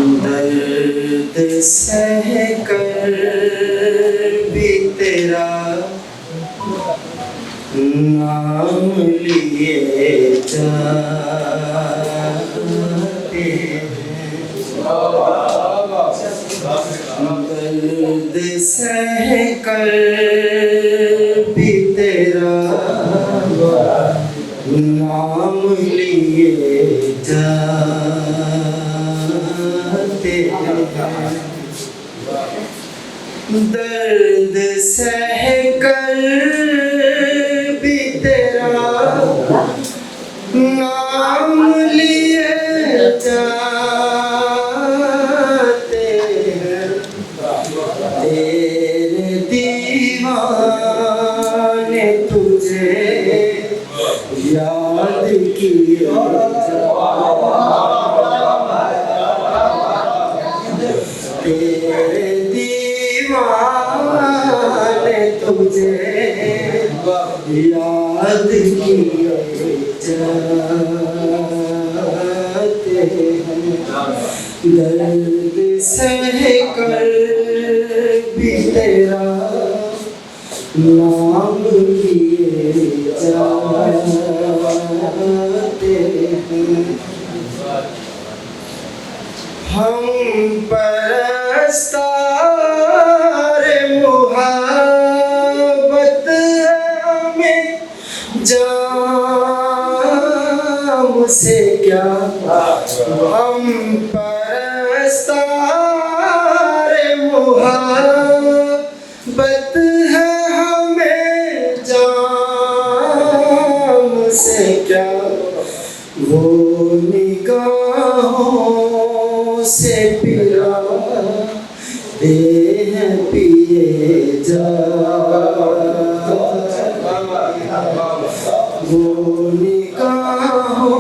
दर्द सह कर भी तेरा नाम लिए जाते हैं। दर्द सह कर भी तेरा नाम लिए जाते हैं। दर्द सह कर भी तेरा नाम लिए जाते हैं। तेरे दीवाने तुझे याद किया तेरे दीवाने तुझे याद किया जाते हैं। दर्द सह कर भी तेरा नाम लिए जाते हैं। हम परस्तार मोहब्बत में जाम से क्या हम परस्तार मोहब्बत है हमें जाम से क्या वो निगाहों से पिला दे हैं पिए जा वो निगाहों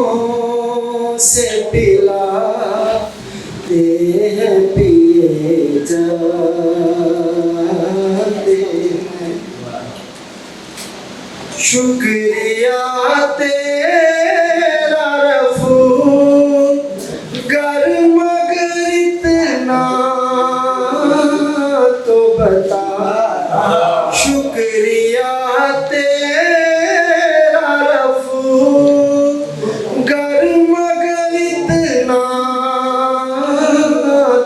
से पिला दे हैं पिए जाते हैं। शुक्रिया तेरा रफू गर मगर इतना तो बता। शुक्रिया तेरा रफू गर मगर इतना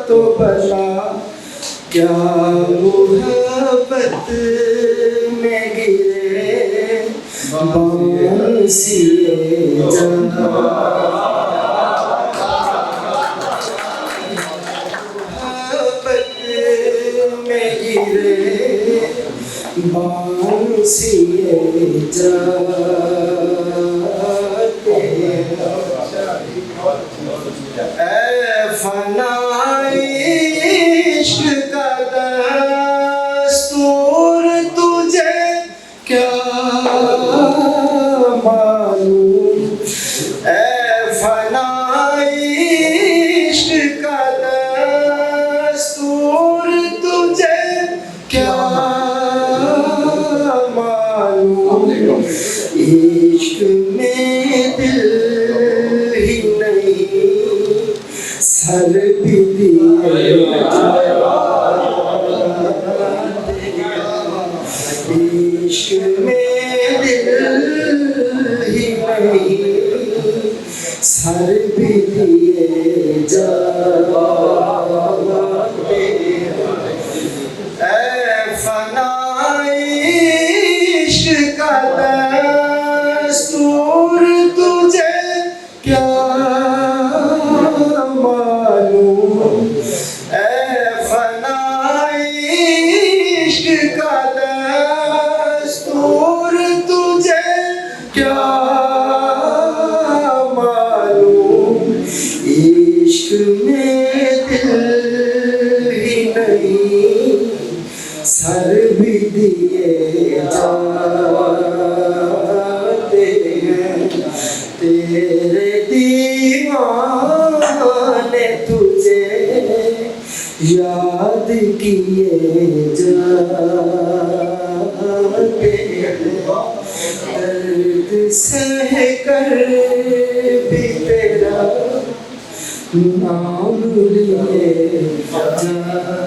तो बता। क्या मोहब्बत में गिरे बांसिए जना मोहब्बत में गिरे बांसिए जाते हैं। ऐ फनाई इश्क का दस्तूर तुझे क्या मालूम। ऐ फनाई इश्क का दस्तूर तुझे क्या मालूम। इश्क में दिल ही नहीं सर भी दिए इश्क में दिल ही नहीं सर भी दिए जाते हैं। ऐ फनाई इश्क का दस्तूर तुझे क्या मालूम। ऐ फनाई इश्क का दस्तूर तुझे क्या मालूम। इश्क में दिल ही नहीं सर भी दिए जाते हैं। तेरे दीवाने तुझे याद किए जाते हैं। दर्द सह कर भी तेरा नाम लिए जा